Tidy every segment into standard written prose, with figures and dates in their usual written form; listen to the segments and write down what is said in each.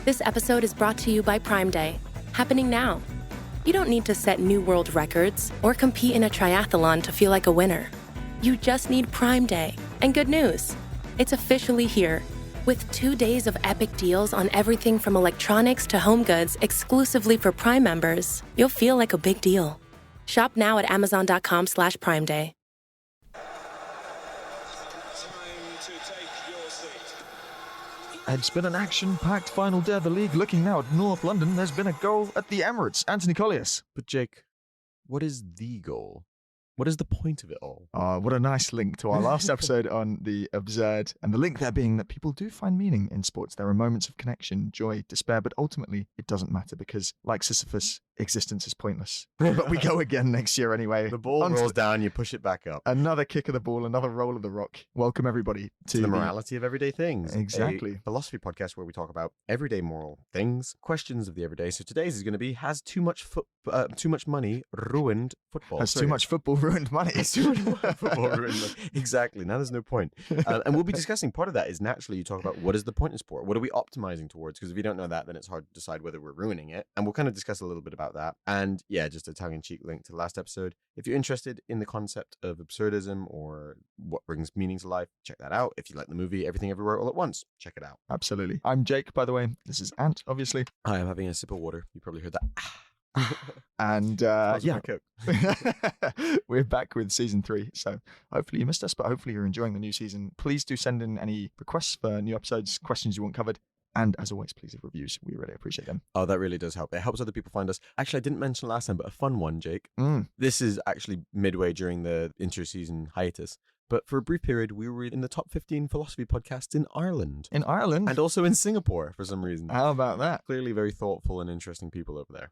This episode is brought to you by Prime Day, happening now. You don't need to set new world records or compete in a triathlon to feel like a winner. You just need Prime Day. And good news, it's officially here. With 2 days of epic deals on everything from electronics to home goods exclusively for Prime members, you'll feel like a big deal. Shop now at amazon.com/Prime Day. It's been an action-packed final day of the league. Looking now at North London, there's been a goal at the Emirates. Anthony Colliers. But Jake, what is the goal? What is the point of it all? What a nice link to our last episode on the absurd. And the link there being that people do find meaning in sports. There are moments of connection, joy, despair, but ultimately it doesn't matter because, like Sisyphus, existence is pointless. But we go again next year anyway. The ball rolls down, you push it back up. Another kick of the ball, another roll of the rock. Welcome everybody to the morality of everyday things. Exactly. A philosophy podcast where we talk about everyday moral things, questions of the everyday. So today's is going to be, has too much money ruined football? Has too much football ruined money? Has too much football ruined money? Exactly. Now there's no point. And we'll be discussing part of that is naturally you talk about what is the point in sport? What are we optimizing towards? Because if you don't know that, then it's hard to decide whether we're ruining it. And we'll kind of discuss a little bit about that. And yeah, just a tongue-in-cheek link to the last episode. If you're interested in the concept of absurdism or what brings meaning to life, check that out. If you like the movie Everything Everywhere All at Once, check it out. Absolutely. I'm Jake, by the way. This is Ant, obviously. Hi, I'm having a sip of water. You probably heard that. And yeah, we're back with season 3. So hopefully you missed us, but hopefully you're enjoying the new season. Please do send in any requests for new episodes, questions you want covered. And as always, please leave reviews. We really appreciate them. Oh, that really does help. It helps other people find us. Actually, I didn't mention last time, but a fun one, Jake. This is actually midway during the inter-season hiatus. But for a brief period, we were in the top 15 philosophy podcasts in Ireland. In Ireland? And also in Singapore, for some reason. How about that? Clearly very thoughtful and interesting people over there.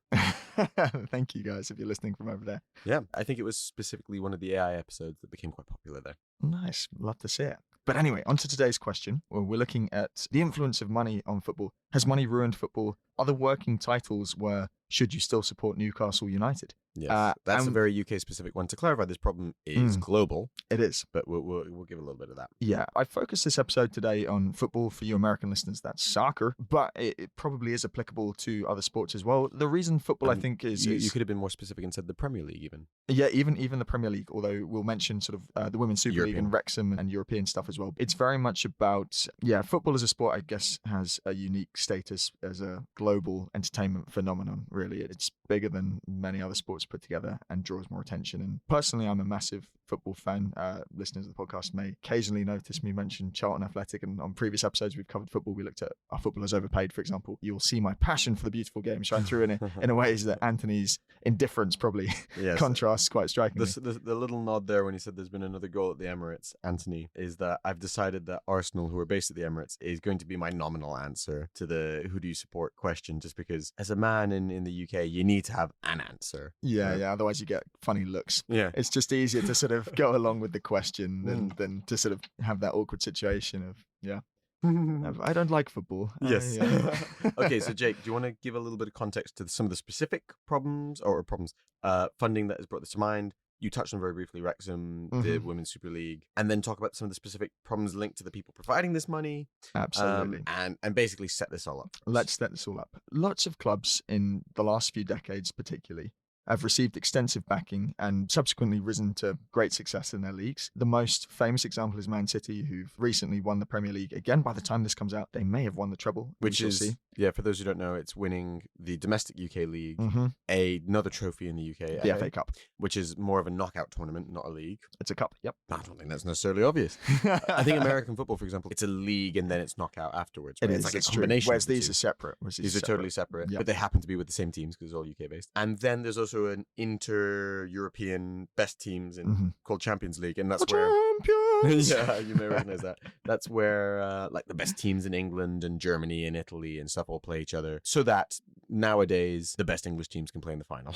Thank you, guys, if you're listening from over there. Yeah, I think it was specifically one of the AI episodes that became quite popular there. Nice. Love to see it. But anyway, on to today's question. Well, we're looking at the influence of money on football. Has money ruined football? Other working titles were, should you still support Newcastle United? Yes, that's a very UK-specific one. To clarify, this problem is global. It is. But we'll give a little bit of that. Yeah, I focused this episode today on football. For you American listeners, that's soccer. But it probably is applicable to other sports as well. The reason football, I think, is... You could have been more specific and said the Premier League, even. Yeah, even the Premier League, although we'll mention sort of the Women's Super League and Wrexham and European stuff as well. It's very much about, football as a sport, I guess, has a unique status as a global entertainment phenomenon, really. It's bigger than many other sports put together and draws more attention. And personally, I'm a massive football fan. Listeners of the podcast may occasionally notice me mention Charlton Athletic, and on previous episodes we've covered football. We looked at Are Footballers Overpaid, for example. You'll see my passion for the beautiful game shine through in a ways that Anthony's indifference probably contrasts quite strikingly. The little nod there when he said there's been another goal at the Emirates, Anthony, is that I've decided that Arsenal, who are based at the Emirates, is going to be my nominal answer to the who do you support question, just because as a man in the UK, you need to have an answer. Yeah, otherwise you get funny looks. Yeah. It's just easier to sort of go along with the question than to sort of have that awkward situation of, I don't like football. Yes. Okay, so Jake, do you want to give a little bit of context to some of the specific problems, funding that has brought this to mind? You touched on very briefly Wrexham, the Women's Super League, and then talk about some of the specific problems linked to the people providing this money. Absolutely. And basically set this all up. Let's set this all up. Lots of clubs in the last few decades particularly have received extensive backing and subsequently risen to great success in their leagues. The most famous example is Man City, who've recently won the Premier League. Again, by the time this comes out, they may have won the treble. Which is, for those who don't know, it's winning the domestic UK league, another trophy in the UK. The FA Cup. Which is more of a knockout tournament, not a league. It's a cup, yep. I don't think that's necessarily obvious. I think American football, for example, it's a league and then it's knockout afterwards. Right? It's like a combination. Whereas these are separate. These are totally separate, but they happen to be with the same teams because it's all UK-based. And then there's also an inter-European best teams called Champions League, and that's where yeah, you may recognize that. That's where like the best teams in England and Germany and Italy and stuff all play each other, so that nowadays the best English teams can play in the final.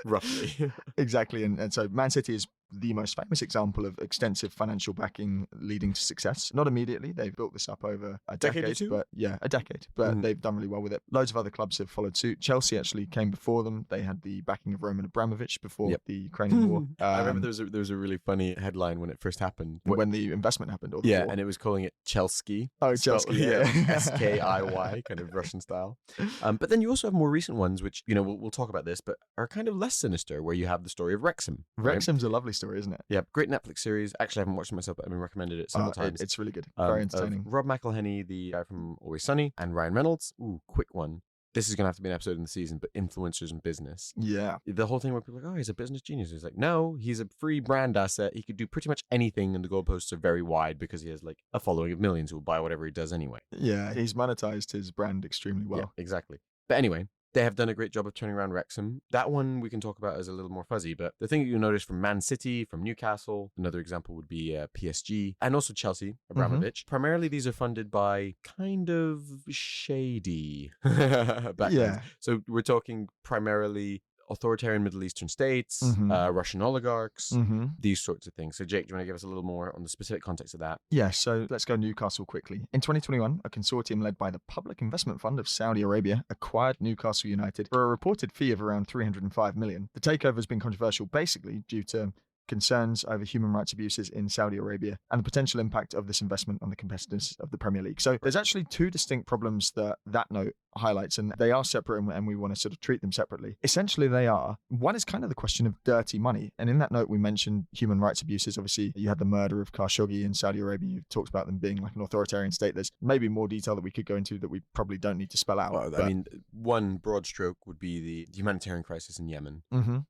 Roughly. Exactly. And so Man City is the most famous example of extensive financial backing leading to success. Not immediately. They've built this up over a Decade or decade, two? but yeah, a decade. But they've done really well with it. Loads of other clubs have followed suit. Chelsea actually came before them. They had the backing of Roman Abramovich before the Ukrainian war. I remember there was a really funny headline when it first happened. When the investment happened, or the war. And it was calling it Chelsky. Oh, Chelsky, yeah. SKIY, kind of Russian style. But then you also have more recent ones, which, we'll talk about this, but are kind of less sinister, where you have the story of Wrexham. Wrexham's a lovely story, isn't it? Yeah, great Netflix series. Actually, I haven't watched it myself, but I've been recommended it several times. It's really good. Very entertaining. Rob McElhenney, the guy from Always Sunny, and Ryan Reynolds. Ooh, quick one. This is going to have to be an episode in the season, but influencers in business. Yeah. The whole thing where people are like, oh, he's a business genius. He's like, no, he's a free brand asset. He could do pretty much anything, and the goalposts are very wide because he has like a following of millions who will buy whatever he does anyway. Yeah, he's monetized his brand extremely well. Yeah, exactly. But anyway, they have done a great job of turning around Wrexham. That one we can talk about as a little more fuzzy, but the thing that you'll notice from Man City, from Newcastle, another example would be PSG, and also Chelsea, Abramovich. Primarily, these are funded by kind of shady backgrounds. Yeah. So we're talking primarily authoritarian Middle Eastern states, Russian oligarchs, these sorts of things. So Jake, do you want to give us a little more on the specific context of that? Yeah, so let's go Newcastle quickly. In 2021, a consortium led by the Public Investment Fund of Saudi Arabia acquired Newcastle United for a reported fee of around $305 million. The takeover has been controversial basically due to concerns over human rights abuses in Saudi Arabia and the potential impact of this investment on the competitiveness of the Premier League. So there's actually two distinct problems that note highlights, and they are separate, and we want to sort of treat them separately. Essentially, they are. One is kind of the question of dirty money. And in that note, we mentioned human rights abuses. Obviously, you had the murder of Khashoggi in Saudi Arabia. You've talked about them being like an authoritarian state. There's maybe more detail that we could go into that we probably don't need to spell out. Well, I mean, one broad stroke would be the humanitarian crisis in Yemen.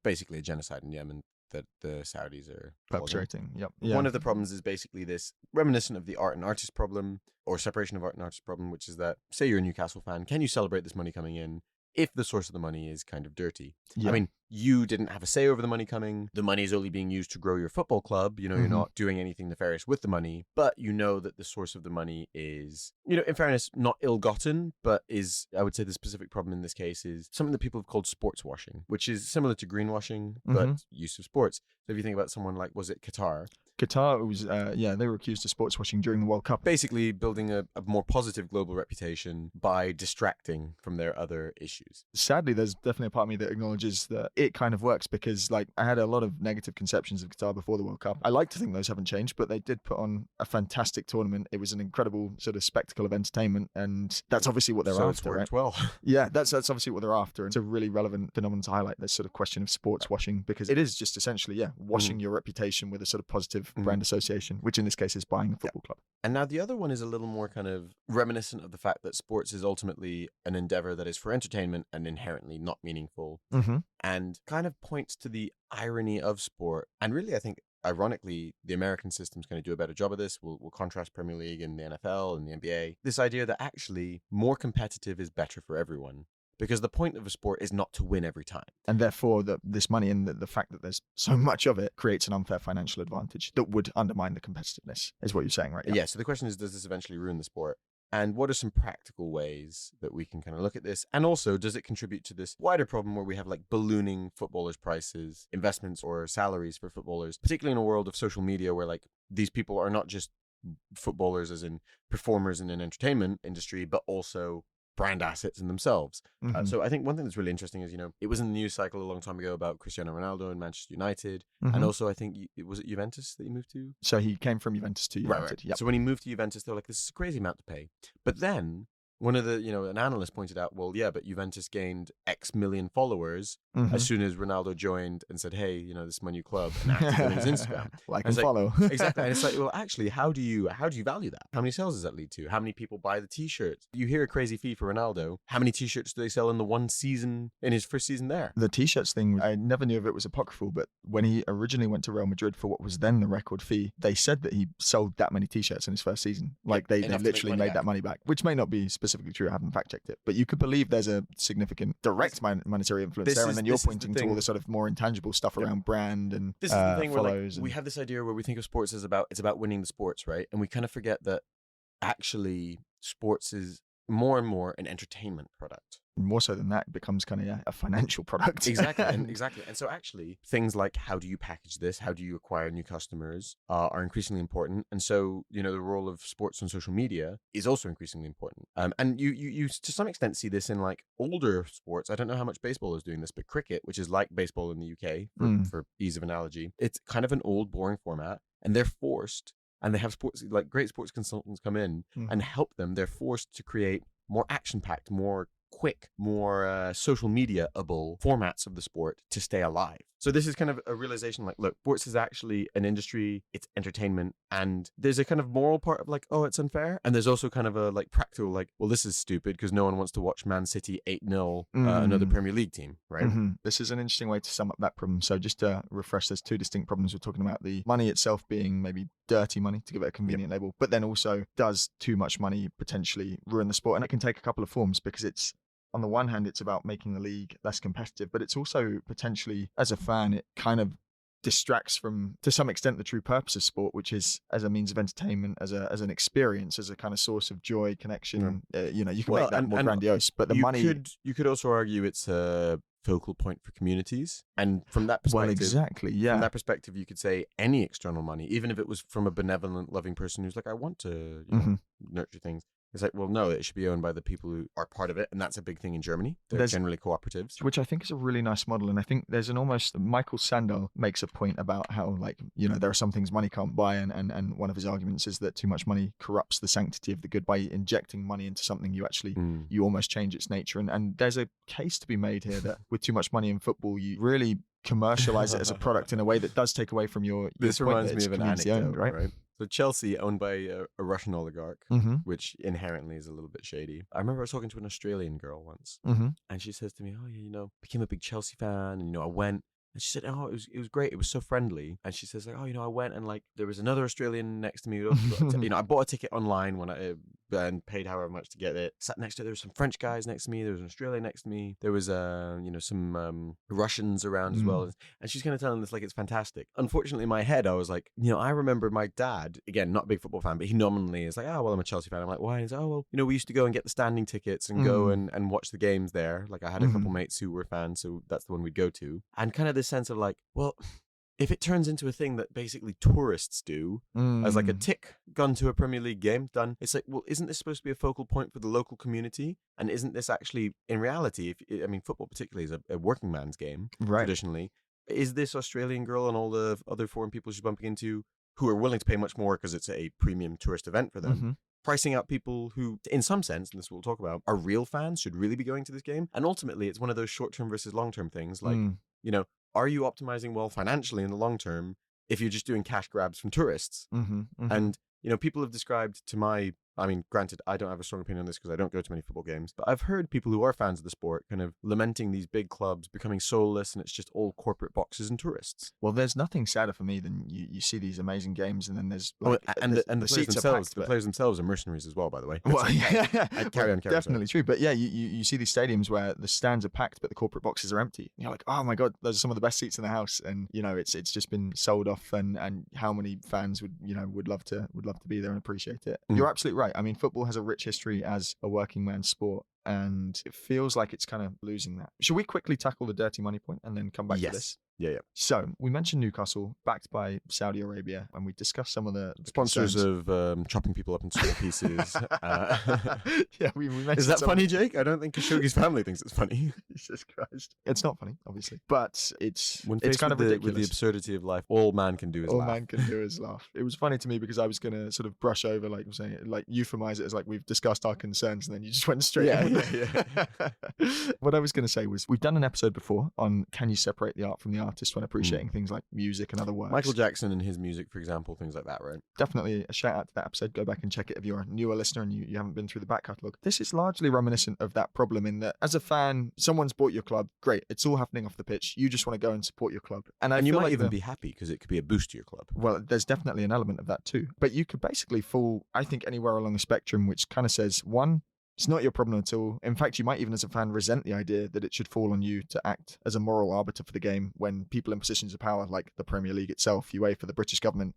Basically a genocide in Yemen that the Saudis are perpetrating. Yep. Yeah. One of the problems is basically this reminiscent of the art and artist problem, or separation of art and artist problem, which is that, say you're a Newcastle fan, can you celebrate this money coming in if the source of the money is kind of dirty? Yeah. I mean, you didn't have a say over the money coming. The money is only being used to grow your football club. You're not doing anything nefarious with the money, but you know that the source of the money is, in fairness, not ill-gotten, but is, I would say the specific problem in this case is something that people have called sports washing, which is similar to greenwashing, but use of sports. So if you think about someone like, was it Qatar? Qatar was, they were accused of sports washing during the World Cup. Basically building a more positive global reputation by distracting from their other issues. Sadly, there's definitely a part of me that acknowledges that it kind of works because, like, I had a lot of negative conceptions of Qatar before the World Cup. I like to think those haven't changed, but they did put on a fantastic tournament. It was an incredible sort of spectacle of entertainment, and that's obviously what they're after. It's worked well. Yeah, that's obviously what they're after. And it's a really relevant phenomenon to highlight, this sort of question of sports washing, because it is just essentially, washing your reputation with a sort of positive brand association, which in this case is buying a football club. And now the other one is a little more kind of reminiscent of the fact that sports is ultimately an endeavor that is for entertainment and inherently not meaningful, and kind of points to the irony of sport. And really, I think, ironically, the American system's going to do a better job of this. We'll contrast Premier League and the NFL and the NBA. This idea that actually more competitive is better for everyone. Because the point of a sport is not to win every time. And therefore, this money and the fact that there's so much of it creates an unfair financial advantage that would undermine the competitiveness, is what you're saying, right? Yeah, so the question is, does this eventually ruin the sport? And what are some practical ways that we can kind of look at this? And also, does it contribute to this wider problem where we have like ballooning footballers' prices, investments or salaries for footballers, particularly in a world of social media where like these people are not just footballers as in performers in an entertainment industry, but also brand assets in themselves. So I think one thing that's really interesting is, it was in the news cycle a long time ago about Cristiano Ronaldo and Manchester United. And also I think, was it Juventus that he moved to? So he came from Juventus to United. Right. Yep. So when he moved to Juventus, they were like, this is a crazy amount to pay. But then one of the, an analyst pointed out, well, yeah, but Juventus gained X million followers as soon as Ronaldo joined and said, hey, this is my new club, and active on his Instagram. Like and follow. Exactly. And it's like, well, actually, how do you value that? How many sales does that lead to? How many people buy the t-shirts? You hear a crazy fee for Ronaldo. How many t-shirts do they sell in the one season, in his first season there? The t-shirts thing, I never knew if it was apocryphal, but when he originally went to Real Madrid for what was then the record fee, they said that he sold that many t-shirts in his first season. Like they literally made that money back, which may not be specifically true. I haven't fact-checked it, but you could believe there's a significant direct monetary influence there, and then you're pointing to all the sort of more intangible stuff around brand and this is the thing where we have this idea where we think of sports as it's about winning the sports, right? And we kind of forget that actually sports is more and more an entertainment product. more so than that, it becomes kind of a financial product. Exactly. And so actually, things like how do you package this? How do you acquire new customers are increasingly important. And so, the role of sports on social media is also increasingly important. And you to some extent see this in like older sports. I don't know how much baseball is doing this, but cricket, which is like baseball in the UK, for ease of analogy, it's kind of an old, boring format, and they're forced, and they have great sports consultants come in and help them. They're forced to create more action-packed, more quick, more social media-able formats of the sport to stay alive. So this is kind of a realization like, look, sports is actually an industry, it's entertainment, and there's a kind of moral part of like, oh, it's unfair. And there's also kind of a like practical, like, well, this is stupid because no one wants to watch Man City 8-0 another Premier League team, right? This is an interesting way to sum up that problem. So just to refresh, there's two distinct problems. We're talking about the money itself being maybe dirty money, to give it a convenient label, but then also does too much money potentially ruin the sport? And it can take a couple of forms, because it's, on the one hand, it's about making the league less competitive, but it's also potentially, as a fan, it kind of distracts from, to some extent, the true purpose of sport, which is as a means of entertainment, as an experience, as a kind of source of joy, connection. You can make that more grandiose, but the money... You could also argue it's a focal point for communities. And from that perspective... Well, exactly, yeah. From that perspective, you could say any external money, even if it was from a benevolent, loving person who's like, I want to nurture things. It's like, well, no, it should be owned by the people who are part of it. And that's a big thing in Germany. They're generally cooperatives. Which I think is a really nice model. And I think there's an almost, Michael Sandel makes a point about how, like, there are some things money can't buy. And one of his arguments is that too much money corrupts the sanctity of the good. By injecting money into something, you actually, you almost change its nature. And there's a case to be made here that with too much money in football, you really commercialize it as a product in a way that does take away from your This reminds me of an anecdote, owned, right? So Chelsea, owned by a Russian oligarch, which inherently is a little bit shady. I remember I was talking to an Australian girl once, and she says to me, oh yeah, became a big Chelsea fan, and I went. And she said, oh, it was great. It was so friendly. And she says, like, oh, I went and like there was another Australian next to me. I bought a ticket online and paid however much to get it. Sat next to it. There were some French guys next to me. There was an Australian next to me. There was some Russians around as well. And she's kind of telling this like it's fantastic. Unfortunately, in my head, I was like, I remember my dad, again, not a big football fan, but he nominally is like, oh, well, I'm a Chelsea fan. I'm like, why? And he's like, oh, well, we used to go and get the standing tickets and go and watch the games there. Like I had a couple mates who were fans, so that's the one we'd go to. And kind of this sense of like, well, if it turns into a thing that basically tourists do as like a tick gun to a Premier League game, done, it's like, well, isn't this supposed to be a focal point for the local community? And isn't this actually, in reality, football particularly is a working man's game, traditionally. Is this Australian girl and all the other foreign people she's bumping into who are willing to pay much more because it's a premium tourist event for them, pricing out people who, in some sense, and this we'll talk about, are real fans, should really be going to this game? And ultimately, it's one of those short-term versus long-term things. Like, are you optimizing well financially in the long term if you're just doing cash grabs from tourists? And, people have described granted, I don't have a strong opinion on this because I don't go to many football games, but I've heard people who are fans of the sport kind of lamenting these big clubs becoming soulless and it's just all corporate boxes and tourists. Well, there's nothing sadder for me than you see these amazing games and then there's the players themselves. The players themselves are mercenaries as well, by the way. Well, carry on. Definitely true. But yeah, you see these stadiums where the stands are packed, but the corporate boxes are empty. And you're like, oh my God, those are some of the best seats in the house. And it's just been sold off. And how many fans would love to be there and appreciate it. You're absolutely right. I mean, football has a rich history as a working man's sport, and it feels like it's kind of losing that. Should we quickly tackle the dirty money point and then come back to this? Yeah. So we mentioned Newcastle, backed by Saudi Arabia, and we discussed some of the sponsors of chopping people up in small pieces. Yeah, we mentioned. Is that funny, Jake? I don't think Khashoggi's family thinks it's funny. Jesus Christ, it's not funny, obviously, but it's kind of ridiculous. With the absurdity of life, all man can do is laugh. It was funny to me because I was gonna sort of brush over, like I'm saying, like euphemize it as like we've discussed our concerns, and then you just went straight. Yeah. What I was gonna say was we've done an episode before on can you separate the art from the artist when appreciating things like music and other works. Michael Jackson and his music, for example, things like that, right? Definitely a shout out to that episode. Go back and check it if you're a newer listener and you haven't been through the back catalogue. This is largely reminiscent of that problem in that as a fan, someone's bought your club, great, it's all happening off the pitch. You just want to go and support your club. And you might even be happy because it could be a boost to your club. Well, there's definitely an element of that too. But you could basically fall, I think, anywhere along the spectrum, which kind of says, one, it's not your problem at all. In fact, you might even as a fan resent the idea that it should fall on you to act as a moral arbiter for the game when people in positions of power like the Premier League itself, UEFA, the British government,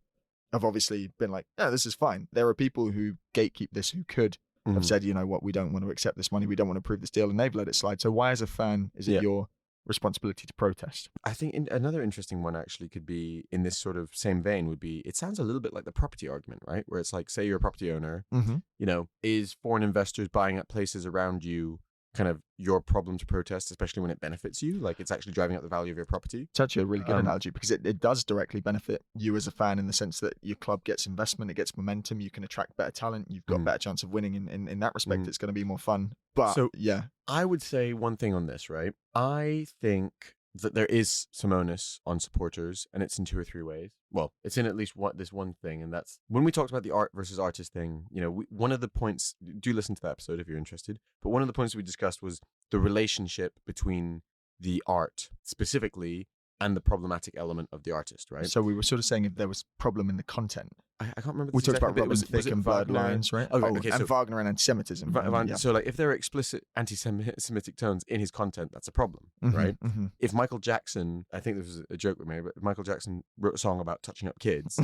have obviously been like, this is fine. There are people who gatekeep this who could have said, you know what, we don't want to accept this money, we don't want to approve this deal, and they've let it slide. So why, as a fan, is it your responsibility to protest? I think another interesting one actually could be in this sort of same vein would be, it sounds a little bit like the property argument, right? Where it's like, say you're a property owner, you know, is foreign investors buying up places around you kind of your problem to protest, especially when it benefits you, like it's actually driving up the value of your property? It's actually a really good analogy, because it does directly benefit you as a fan, in the sense that your club gets investment, it gets momentum, you can attract better talent, you've got a better chance of winning. In that respect, it's going to be more fun. But so yeah, I would say one thing on this, right? I think that there is some onus on supporters, and it's in 2 or 3 ways. Well, it's in at least this one thing, and that's when we talked about the art versus artist thing. You know, one of the points, do listen to that episode if you're interested, but one of the points we discussed was the relationship between the art specifically and the problematic element of the artist, right? So we were sort of saying if there was problem in the content. I can't remember. We talked about Robin was Thicke and blurred lines, right? Okay, and Wagner and anti-Semitism. So like, if there are explicit anti-Semitic tones in his content, that's a problem, right? If Michael Jackson, I think this was a joke we made, but if Michael Jackson wrote a song about touching up kids,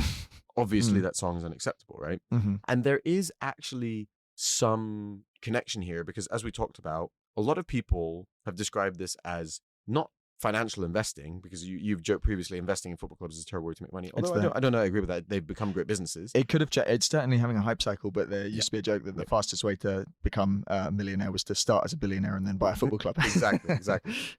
obviously that song is unacceptable, right? And there is actually some connection here, because as we talked about, a lot of people have described this as not financial investing, because you've joked previously, investing in football clubs is a terrible way to make money. Although I don't know, I agree with that. They've become great businesses. It could have it's certainly having a hype cycle, but there used to be a joke that the fastest way to become a millionaire was to start as a billionaire and then buy a football club. Exactly.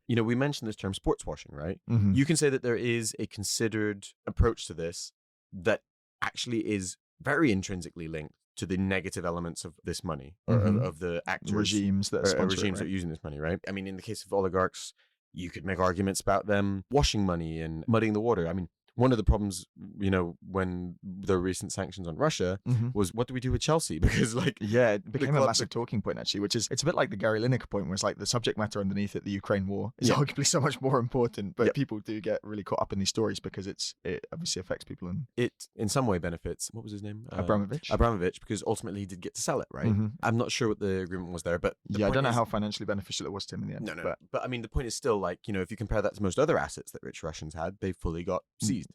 You know, we mentioned this term sports washing, right? You can say that there is a considered approach to this that actually is very intrinsically linked to the negative elements of this money, or of the actors, regimes that are using this money, right? I mean, in the case of oligarchs, you could make arguments about them washing money and muddying the water. I mean, one of the problems, you know, when the recent sanctions on Russia was, what do we do with Chelsea? Because like, it became a massive talking point, actually, which is, it's a bit like the Gary Lineker point, where it's like the subject matter underneath it, the Ukraine war, is arguably so much more important, but people do get really caught up in these stories because it obviously affects people, and it in some way benefits, what was his name? Abramovich, because ultimately he did get to sell it, right? I'm not sure what the agreement was there, but I don't know how financially beneficial it was to him in the end. No. But I mean, the point is still, like, you know, if you compare that to most other assets that rich Russians had, they fully got seized.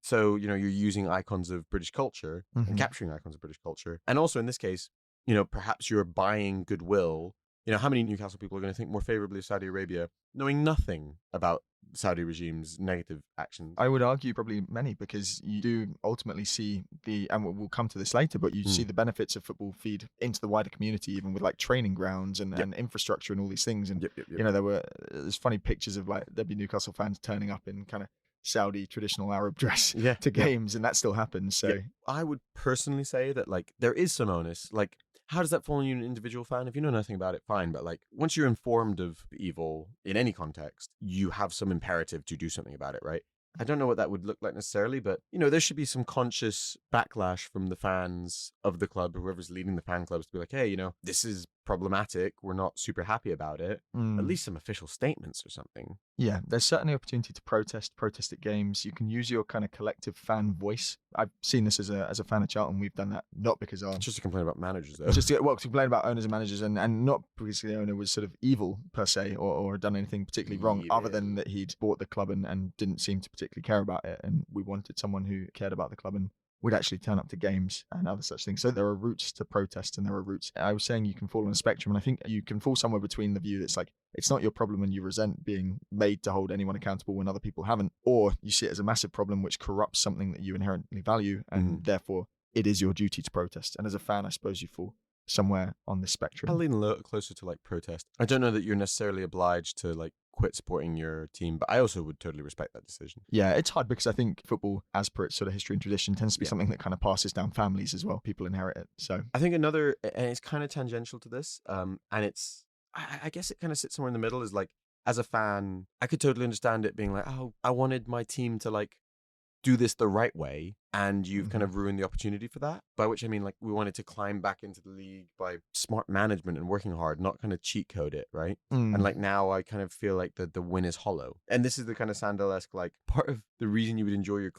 So, you know, you're using icons of British culture and capturing icons of British culture. And also in this case, you know, perhaps you're buying goodwill. You know, how many Newcastle people are going to think more favorably of Saudi Arabia, knowing nothing about the Saudi regime's negative actions? I would argue probably many, because you do ultimately see and we'll come to this later, but you see the benefits of football feed into the wider community, even with like training grounds and infrastructure and all these things. And, you know, there's funny pictures of like, there'd be Newcastle fans turning up in kind of Saudi traditional Arab dress to games, and that still happens. So I would personally say that, like, there is some onus. Like, how does that fall on you, an individual fan? If you know nothing about it, fine. But like, once you're informed of evil in any context, you have some imperative to do something about it, right? I don't know what that would look like necessarily, but, you know, there should be some conscious backlash from the fans of the club, whoever's leading the fan clubs, to be like, hey, you know, this is problematic. We're not super happy about it. At least some official statements or something. Yeah, there's certainly opportunity to protest at games. You can use your kind of collective fan voice. I've seen this as a fan of Charlton. We've done that not because just to complain about managers, though. To complain about owners and managers, and not because the owner was sort of evil per se, or done anything particularly wrong, other than that he'd bought the club and didn't seem to particularly care about it. And we wanted someone who cared about the club and would actually turn up to games and other such things. So there are routes to protest, and there are routes. I was saying you can fall on a spectrum, and I think you can fall somewhere between the view that's like, it's not your problem and you resent being made to hold anyone accountable when other people haven't, or you see it as a massive problem which corrupts something that you inherently value, and therefore it is your duty to protest. And as a fan, I suppose you fall somewhere on this spectrum. I'll lean a little closer to like protest. I don't know that you're necessarily obliged to like quit supporting your team, but I also would totally respect that decision. Yeah, it's hard because I think football, as per its sort of history and tradition, tends to be something that kind of passes down families as well. People inherit it. So I think another, and it's kind of tangential to this, and it's, I guess it kind of sits somewhere in the middle, is like, as a fan, I could totally understand it being like, oh, I wanted my team to like do this the right way, and you've kind of ruined the opportunity for that. By which I mean, like, we wanted to climb back into the league by smart management and working hard, not kind of cheat code it, right? And like, now I kind of feel like the win is hollow. And this is the kind of Sandel-esque, like, part of the reason you would enjoy your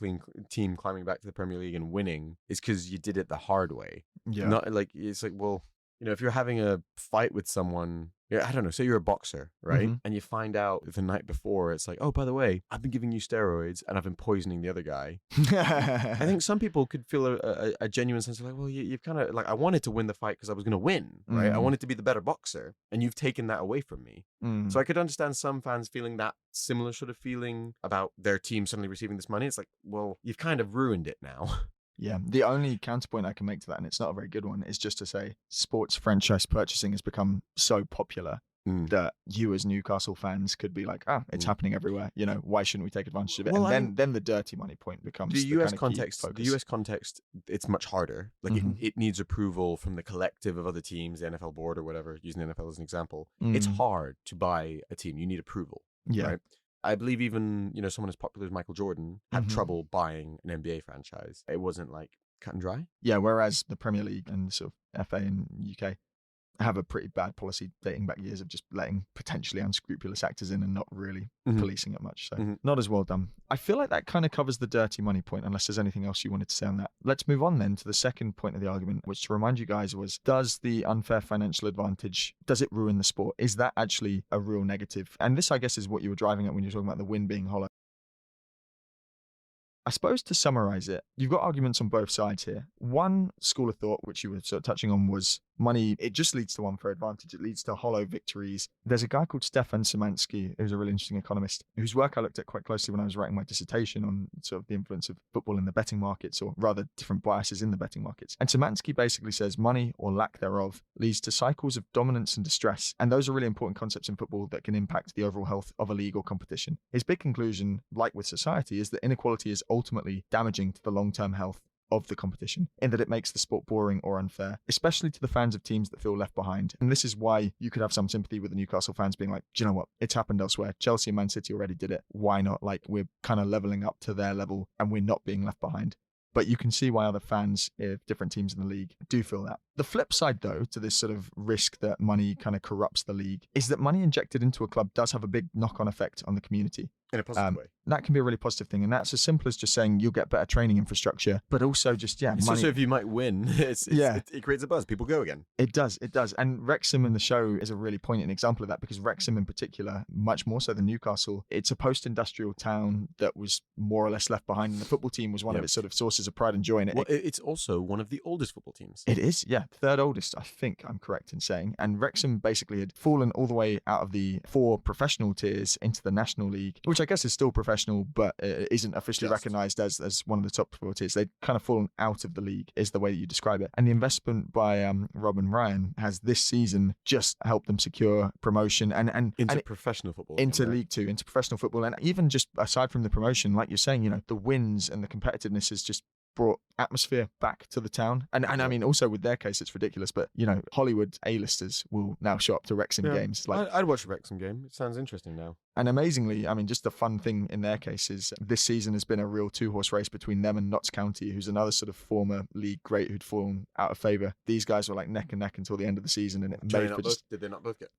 team climbing back to the Premier League and winning is because you did it the hard way. Not like, it's like, well, you know, if you're having a fight with someone I don't know, say you're a boxer, right? Mhm. And you find out the night before, it's like, oh, by the way, I've been giving you steroids and I've been poisoning the other guy. I think some people could feel a genuine sense of like, well, you've kind of like, I wanted to win the fight because I was going to win, right? I Mm, wanted to be the better boxer, and you've taken that away from me. So mm. I could understand some fans feeling that similar sort of feeling about their team suddenly receiving this money. It's like, well, you've kind of ruined it now. Yeah, the only counterpoint I can make to that, and it's not a very good one, is just to say sports franchise purchasing has become so popular Mm, that you as Newcastle fans could be like, it's mm. happening everywhere. Why shouldn't we take advantage of it? Well, And I mean, then the dirty money point the becomes the US kind of key context, focus. it's much harder. Like Hmm. it needs approval from the collective of other teams, the NFL board or whatever, using the NFL as an example. It's Mm, hard to buy a team. You need approval, yeah. right? I believe even, someone as popular as Michael Jordan had Hmm. trouble buying an NBA franchise. It wasn't like cut and dry. Yeah, whereas the Premier League and sort of FA in UK have a pretty bad policy dating back years of just letting potentially unscrupulous actors in and not really Mhm. policing it much. So Mhm. not as well done. I feel like that kind of covers the dirty money point, unless there's anything else you wanted to say on that. Let's move on then to the second point of the argument, which, to remind you guys, was, does the unfair financial advantage, does it ruin the sport? Is that actually a real negative? And this, I guess, is what you were driving at when you were talking about the win being hollow. I suppose to summarize it, you've got arguments on both sides here. One school of thought, which you were sort of touching on, was money, it just leads to unfair advantage. It leads to hollow victories. There's a guy called Stefan Szymanski, who's a really interesting economist, whose work I looked at quite closely when I was writing my dissertation on sort of the influence of football in the betting markets, or rather different biases in the betting markets. And Szymanski basically says money, or lack thereof, leads to cycles of dominance and distress. And those are really important concepts in football that can impact the overall health of a league or competition. His big conclusion, like with society, is that inequality is ultimately damaging to the long-term health of the competition, in that it makes the sport boring or unfair, especially to the fans of teams that feel left behind. And this is why you could have some sympathy with the Newcastle fans being like, do you know what? It's happened elsewhere. Chelsea and Man City already did it. Why not? Like, we're kind of leveling up to their level and we're not being left behind. But you can see why other fans of different teams in the league do feel that. The flip side, though, to this sort of risk that money kind of corrupts the league, is that money injected into a club does have a big knock-on effect on the community. In a positive way. That can be a really positive thing. And that's as simple as just saying you'll get better training infrastructure, but also just, It's money. also if you might win, it creates a buzz. People go again. It does. And Wrexham in the show is a really poignant example of that, because Wrexham in particular, much more so than Newcastle, it's a post-industrial town that was more or less left behind, and the football team was one of its sort of sources of pride and joy. And It's also one of the oldest football teams. It is, yeah. Third oldest, I think I'm correct in saying. And Wrexham basically had fallen all the way out of the 4 professional tiers into the National League, which I guess is still professional, but isn't officially recognised as one of the top 4 tiers. They'd kind of fallen out of the league, is the way that you describe it. And the investment by Rob and Ryan has this season just helped them secure promotion and into professional football. Into League 2, into professional football. And even just aside from the promotion, like you're saying, the wins and the competitiveness has just brought atmosphere back to the town. And I mean, also with their case, it's ridiculous, but Hollywood A-listers will now show up to Wrexham games. Like, I'd watch a Wrexham game. It sounds interesting now. And amazingly, I mean, just the fun thing in their case is this season has been a real 2-horse race between them and Notts County, who's another sort of former league great who'd fallen out of favour. These guys were like neck and neck until the end of the season, and it made for just... Did they not both get?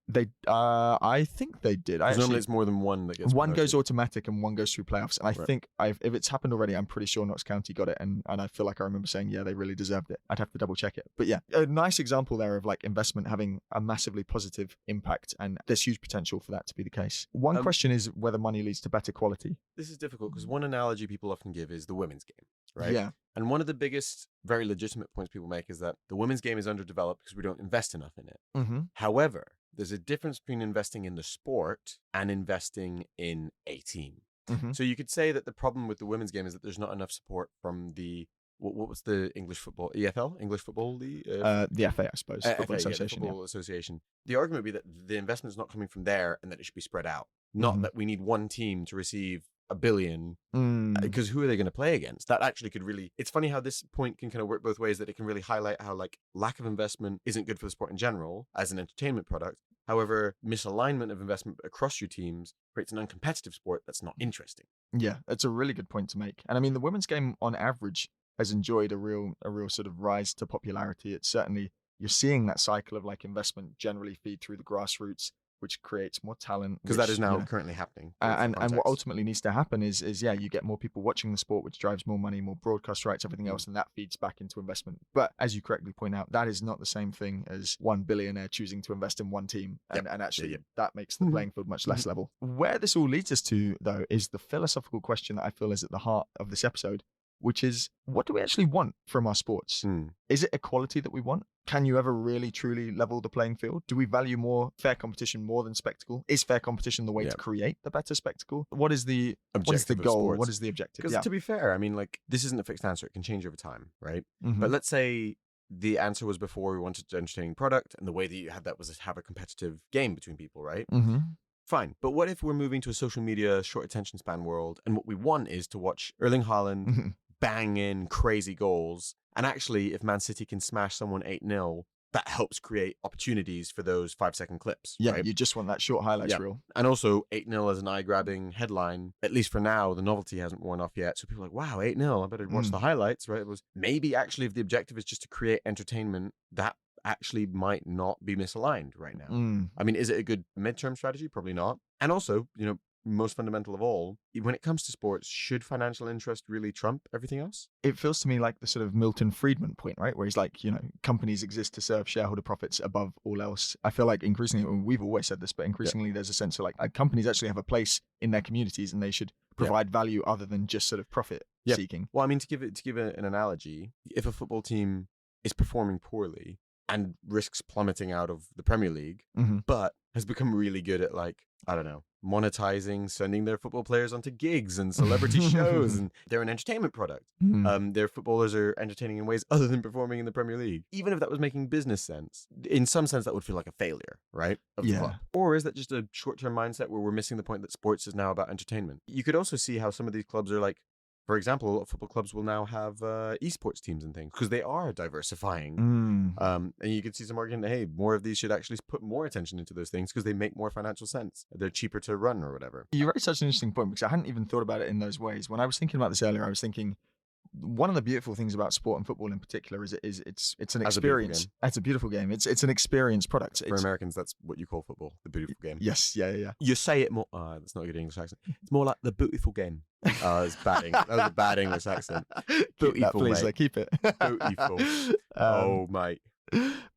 I think they did. Normally it's more than one that gets one promoted. goes automatic and one goes through playoffs. And I think if it's happened already, I'm pretty sure Notts County got it, and I feel like I remember saying, yeah, they really deserved it. I'd have to double check it. But yeah, a nice example there of like investment having a massively positive impact, and there's huge potential for that to be the case. One question is whether money leads to better quality. This is difficult because one analogy people often give is the women's game, right? Yeah. And one of the biggest, very legitimate points people make is that the women's game is underdeveloped because we don't invest enough in it. Mm-hmm. However, there's a difference between investing in the sport and investing in a team. Mm-hmm. So you could say that the problem with the women's game is that there's not enough support from the what was the English football EFL English Football League? The FA, I suppose. Football Association. The Football Association. The argument would be that the investment is not coming from there and that it should be spread out. Not that we need one team to receive $1 billion, because who are they going to play against? That actually could really... It's funny how this point can kind of work both ways, that it can really highlight how like lack of investment isn't good for the sport in general as an entertainment product. However, misalignment of investment across your teams creates an uncompetitive sport that's not interesting. Yeah, it's a really good point to make. And I mean, the women's game on average has enjoyed a real sort of rise to popularity. It's certainly, you're seeing that cycle of like investment generally feed through the grassroots. which creates more talent. Because that which, is now currently happening. And what ultimately needs to happen is you get more people watching the sport, which drives more money, more broadcast rights, everything else, and that feeds back into investment. But as you correctly point out, that is not the same thing as one billionaire choosing to invest in one team, and actually that makes the playing field much less level. Where this all leads us to, though, is the philosophical question that I feel is at the heart of this episode, which is, what do we actually want from our sports? Is it equality that we want? Can you ever really, truly level the playing field? Do we value more fair competition more than spectacle? Is fair competition the way to create the better spectacle? What is the goal? What is the objective? Because to be fair, I mean, like, this isn't a fixed answer. It can change over time, right? But let's say the answer was before we wanted an entertaining product, and the way that you had that was to have a competitive game between people, right? Fine. But what if we're moving to a social media, short attention span world, and what we want is to watch Erling Haaland bang in crazy goals, and actually, if Man City can smash someone 8-0, that helps create opportunities for those 5-second clips. Yeah, right? You just want that short highlights reel. And also, 8-0 as an eye-grabbing headline, at least for now, the novelty hasn't worn off yet. So people are like, wow, 8-0, I better watch the highlights, right? It was maybe actually if the objective is just to create entertainment, that actually might not be misaligned right now. I mean, is it a good midterm strategy? Probably not. And also, you know, most fundamental of all, when it comes to sports, should financial interest really trump everything else? It feels to me like the sort of Milton Friedman point, right? Where he's like, you know, companies exist to serve shareholder profits above all else. I feel like increasingly, we've always said this, but increasingly there's a sense of like companies actually have a place in their communities, and they should provide value other than just sort of profit seeking. Well, I mean, to give an analogy, if a football team is performing poorly and risks plummeting out of the Premier League, but has become really good at, like, I don't know, monetizing, sending their football players onto gigs and celebrity shows, and they're an entertainment product. Their footballers are entertaining in ways other than performing in the Premier League. Even if that was making business sense, in some sense that would feel like a failure, right? Of the club. Or is that just a short-term mindset where we're missing the point that sports is now about entertainment? You could also see how some of these clubs are like, for example, a lot of football clubs will now have esports teams and things because they are diversifying. And you could see some argument that, hey, more of these should actually put more attention into those things because they make more financial sense. They're cheaper to run or whatever. You raised such an interesting point because I hadn't even thought about it in those ways. When I was thinking about this earlier, I was thinking, one of the beautiful things about sport and football in particular is it's an experience. It's a beautiful game. It's an experience product. For Americans, that's what you call football, the beautiful game. Yes, yeah. You say it more. That's not a good English accent. It's more like the beautiful game. It's bad. That was a bad English accent. Beautiful, please. Keep it. Beautiful. Oh, mate.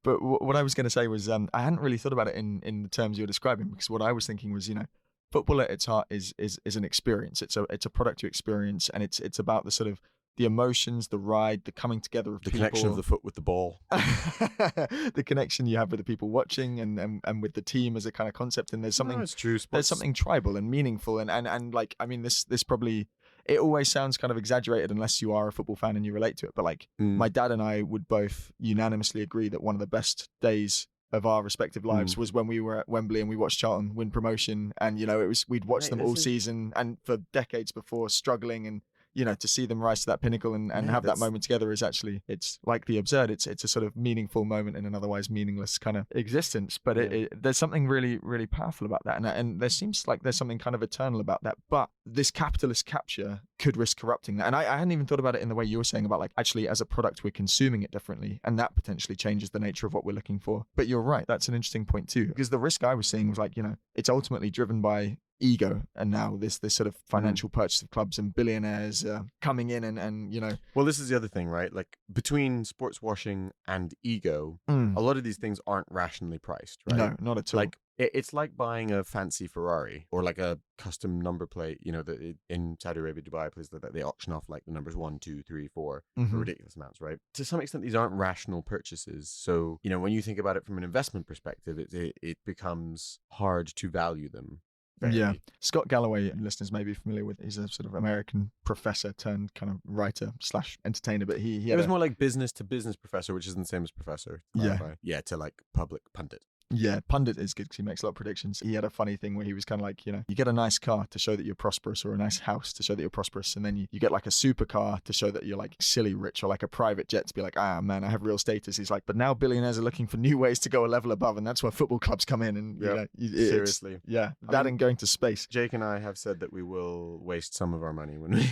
But what I was going to say was, I hadn't really thought about it in the terms you're describing, because what I was thinking was, you know, football at its heart is an experience. It's a product to experience, and it's about the sort of the emotions, the ride, the coming together of the people. Connection of the foot with the ball. The connection you have with the people watching and with the team as a kind of concept. And there's something, there's something tribal and meaningful. And like, I mean, this probably, it always sounds kind of exaggerated unless you are a football fan and you relate to it. But like my dad and I would both unanimously agree that one of the best days of our respective lives was when we were at Wembley and we watched Charlton win promotion. And, you know, we'd watched them all season and for decades before, struggling, and, you know, to see them rise to that pinnacle and have that moment together is actually, it's like the absurd. It's a sort of meaningful moment in an otherwise meaningless kind of existence. But there's something really, really powerful about that. And there seems like there's something kind of eternal about that. But this capitalist capture could risk corrupting that. And I hadn't even thought about it in the way you were saying about, like, actually as a product, we're consuming it differently. And that potentially changes the nature of what we're looking for. But you're right. That's an interesting point too. Because the risk I was seeing was like, you know, it's ultimately driven by ego, and now this sort of financial purchase of clubs and billionaires coming in and you know. Well, this is the other thing, right? Like, between sports washing and ego, a lot of these things aren't rationally priced, right? No, not at all. Like, it's like buying a fancy Ferrari or like a custom number plate, you know, that in Saudi Arabia, Dubai, places like that, they auction off like the numbers 1, 2, 3, 4 for ridiculous amounts, right? To some extent, these aren't rational purchases. So, you know, when you think about it from an investment perspective, it becomes hard to value them. Yeah. Scott Galloway, listeners may be familiar with, he's a sort of American professor turned kind of writer / entertainer, but he it was more like business to business professor, which isn't the same as professor. Yeah, to like public pundit. Yeah, pundit is good because he makes a lot of predictions. He had a funny thing where he was kind of like, you know, you get a nice car to show that you're prosperous, or a nice house to show that you're prosperous, and then you get like a supercar to show that you're like silly rich, or like a private jet to be like, ah man, I have real status. He's like, but now billionaires are looking for new ways to go a level above, and that's where football clubs come in. And you know, seriously, and going to space. Jake and I have said that we will waste some of our money when we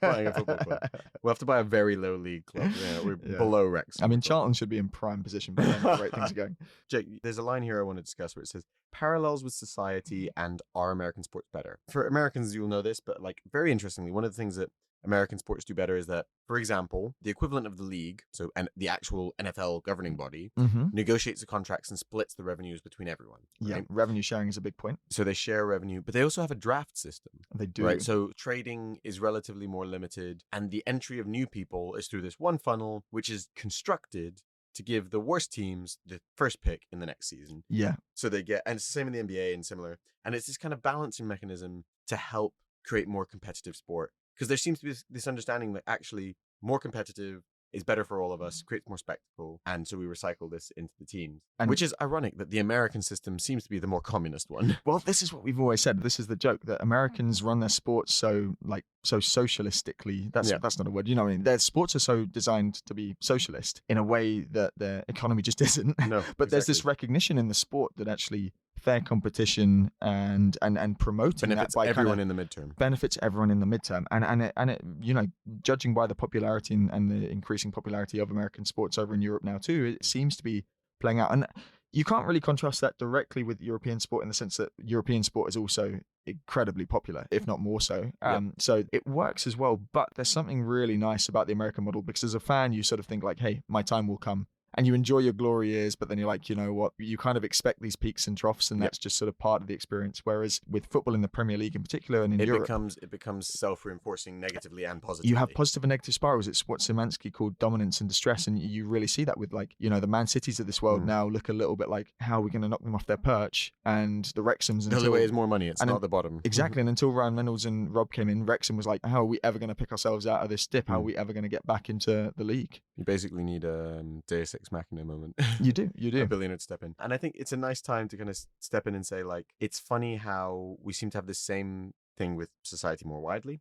buying a football club. We'll have to buy a very low league club. Yeah, we're below Rex. I mean, Charlton should be in prime position by then. The way things are going. Jake, there's there's a line here I want to discuss where it says, parallels with society and are American sports better? For Americans, you'll know this, but like very interestingly, one of the things that American sports do better is that, for example, the equivalent of the league, and the actual NFL governing body, negotiates the contracts and splits the revenues between everyone. Right? Yeah, revenue sharing is a big point. So they share revenue, but they also have a draft system. They do. Right? So trading is relatively more limited, and the entry of new people is through this one funnel, which is constructed to give the worst teams the first pick in the next season. Yeah. So they get, and it's the same in the NBA and similar. And it's this kind of balancing mechanism to help create more competitive sport. Because there seems to be this understanding that actually more competitive is better for all of us, creates more spectacle. And so we recycle this into the teams. Which is ironic that the American system seems to be the more communist one. Well, this is what we've always said. This is the joke, that Americans run their sports so socialistically. That's not a word. You know what I mean? Their sports are so designed to be socialist in a way that their economy just isn't. No, but there's this recognition in the sport that actually fair competition and promoting benefits that by everyone in the midterm. Benefits everyone in the midterm. And it, you know, judging by the popularity and the increasing popularity of American sports over in Europe now too, it seems to be playing out. And you can't really contrast that directly with European sport in the sense that European sport is also incredibly popular, if not more so. So it works as well, but there's something really nice about the American model, because as a fan, you sort of think like, hey, my time will come. And you enjoy your glory years, but then you're like, you know what? You kind of expect these peaks and troughs, and that's just sort of part of the experience. Whereas with football in the Premier League in particular, and in Europe, it becomes self-reinforcing negatively and positively. You have positive and negative spirals. It's what Szymanski called dominance and distress, and you really see that with, like, you know, the Man Cities of this world now look a little bit like, how are we going to knock them off their perch? And the Wrexhams, the only way is more money. It's not the bottom. Exactly. And until Ryan Reynolds and Rob came in, Wrexham was like, how are we ever going to pick ourselves out of this dip? How are we ever going to get back into the league? You basically need a Deus Ex Machina moment. You do. A billionaire to step in. And I think it's a nice time to kind of step in and say, like, it's funny how we seem to have the same thing with society more widely.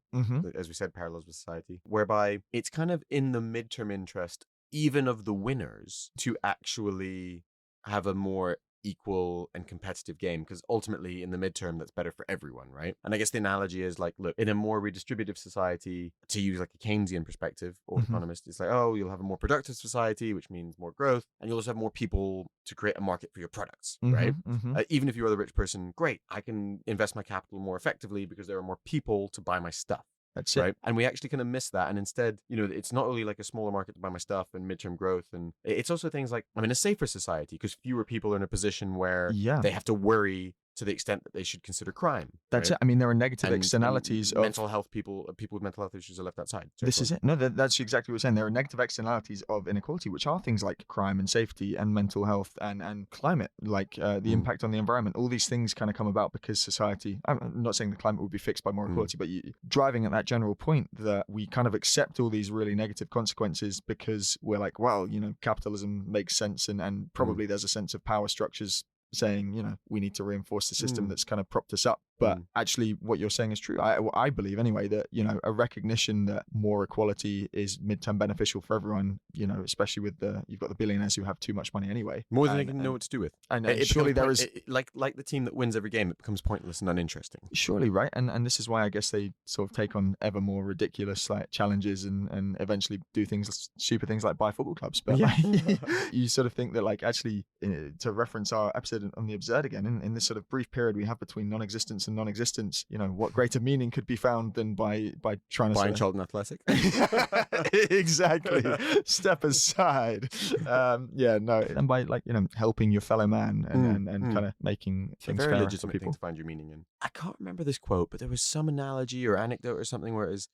As we said, parallels with society, whereby it's kind of in the midterm interest, even of the winners, to actually have a more equal and competitive game, because ultimately in the midterm that's better for everyone, right? And I guess the analogy is like, look, in a more redistributive society, to use like a Keynesian perspective or economist, it's like, oh, you'll have a more productive society, which means more growth, and you'll also have more people to create a market for your products, right? Even if you are the rich person, great, I can invest my capital more effectively because there are more people to buy my stuff. That's right. it. And we actually kind of miss that. And instead, you know, it's not only like a smaller market to buy my stuff and midterm growth. And it's also things like, I mean, a safer society, because fewer people are in a position where they have to worry to the extent that they should consider crime. That's it. I mean, there are negative externalities of mental health. People with mental health issues are left outside. This is it. No, that's exactly what we're saying. There are negative externalities of inequality, which are things like crime and safety and mental health and climate, like the impact on the environment. All these things kind of come about because society, I'm not saying the climate would be fixed by more equality, but driving at that general point that we kind of accept all these really negative consequences because we're like, well, you know, capitalism makes sense, and probably there's a sense of power structures saying, you know, we need to reinforce the system that's kind of propped us up. But actually what you're saying is true. I believe anyway that, you know, a recognition that more equality is midterm beneficial for everyone, you know, especially with you've got the billionaires who have too much money anyway. More than they can know what to do with. And surely there is... like the team that wins every game, it becomes pointless and uninteresting. Surely, right? And this is why I guess they sort of take on ever more ridiculous like challenges and eventually do stupid things like buy football clubs. But you sort of think that, like, actually, to reference our episode on the absurd again, in this sort of brief period we have between non-existence and non-existence, you know, what greater meaning could be found than by trying to buying Charlton Athletic? Exactly. Step aside. And by, like, you know, helping your fellow man and kind of making things a very fairer legitimate for people. thing to find your meaning in. I can't remember this quote, but there was some analogy or anecdote or something where it was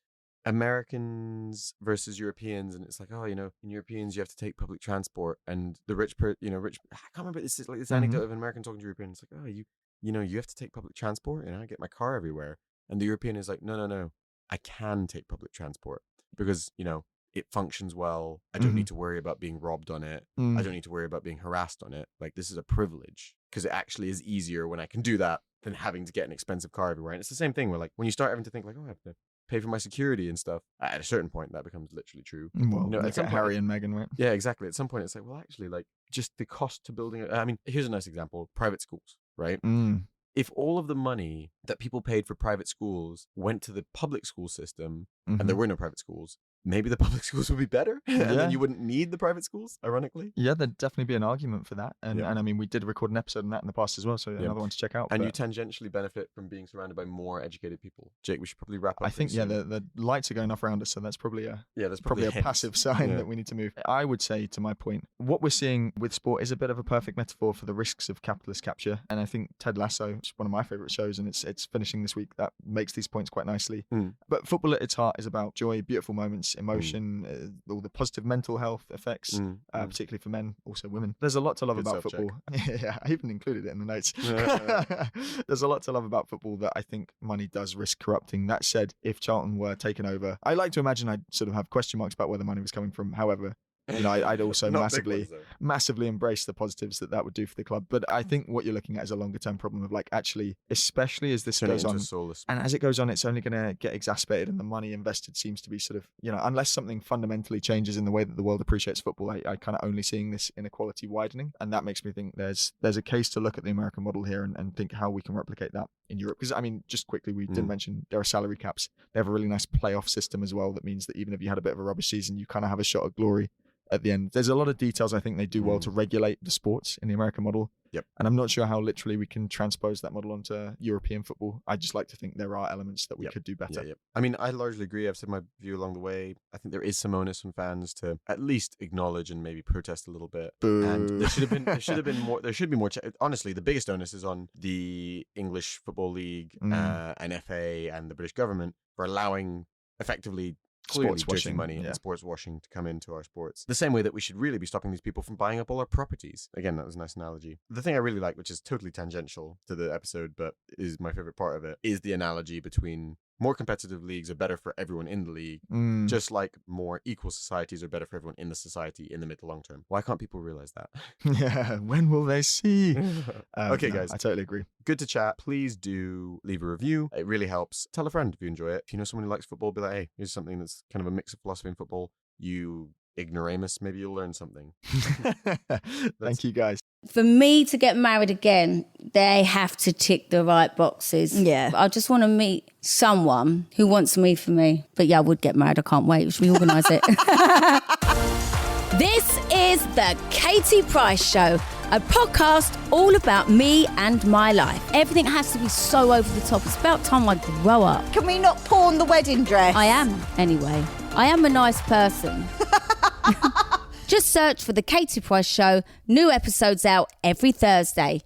Americans versus Europeans, and it's like, oh, you know, in Europeans you have to take public transport, and the rich I can't remember. This is like this anecdote of an American talking to Europeans. It's like, oh, you know, you have to take public transport, and I get my car everywhere. And the European is like, no, I can take public transport because, you know, it functions well. I don't need to worry about being robbed on it. I don't need to worry about being harassed on it. Like, this is a privilege because it actually is easier when I can do that than having to get an expensive car everywhere. And it's the same thing where, like, when you start having to think like, oh, I have to pay for my security and stuff, at a certain point that becomes literally true. Well, you know, look at Harry and Meghan, right? Yeah, exactly. At some point it's like, well, actually, like, just the cost to building I mean, here's a nice example. Private schools, right? If all of the money that people paid for private schools went to the public school system and there were no private schools, maybe the public schools would be better, and then you wouldn't need the private schools, ironically. Yeah, there'd definitely be an argument for that. And I mean, we did record an episode on that in the past as well, so another one to check out. And you tangentially benefit from being surrounded by more educated people. Jake, we should probably wrap up. I think, the lights are going off around us, so that's probably that's probably a passive sign that we need to move. I would say, to my point, what we're seeing with sport is a bit of a perfect metaphor for the risks of capitalist capture. And I think Ted Lasso is one of my favorite shows, and it's finishing this week. That makes these points quite nicely. But football at its heart is about joy, beautiful moments, emotion, all the positive mental health effects, particularly for men, also women. There's a lot to love about football. Yeah, I even included it in the notes. There's a lot to love about football that I think money does risk corrupting. That said, if Charlton were taken over, I like to imagine I'd sort of have question marks about where the money was coming from. However, I'd also massively embrace the positives that would do for the club. But I think what you're looking at is a longer term problem of actually, especially as this goes on, and as it goes on, it's only going to get exacerbated, and the money invested seems to be sort of, unless something fundamentally changes in the way that the world appreciates football, I kind of only seeing this inequality widening. And that makes me think there's a case to look at the American model here and think how we can replicate that in Europe. Because, I mean, just quickly, we did mention there are salary caps. They have a really nice playoff system as well that means that even if you had a bit of a rubbish season, you kind of have a shot at glory at the end. There's a lot of details I think they do well to regulate the sports in the American model. And I'm not sure how literally we can transpose that model onto European football. I just like to think there are elements that we could do better. I mean, I largely agree. I've said my view along the way. I think there is some onus on fans to at least acknowledge and maybe protest a little bit. Boo. And there should be more. Honestly, the biggest onus is on the English Football League and FA and the British government for allowing effectively clearly dirty money and sports washing to come into our sports. The same way that we should really be stopping these people from buying up all our properties. Again, that was a nice analogy. The thing I really like, which is totally tangential to the episode, but is my favorite part of it, is the analogy between more competitive leagues are better for everyone in the league, just like more equal societies are better for everyone in the society in the mid to long term. Why can't people realize that? Yeah, when will they see? Okay, guys. I totally agree. Good to chat. Please do leave a review. It really helps. Tell a friend if you enjoy it. If you know someone who likes football, be like, hey, here's something that's kind of a mix of philosophy and football. You ignoramus, maybe you'll learn something. Thank you, guys. For me to get married again, they have to tick the right boxes. Yeah. I just want to meet someone who wants me for me. But yeah, I would get married. I can't wait. Should we organise it? This is the Katie Price Show, a podcast all about me and my life. Everything has to be so over the top. It's about time I grow up. Can we not pawn the wedding dress? I am, anyway. I am a nice person. Just search for the Katie Price Show. New episodes out every Thursday.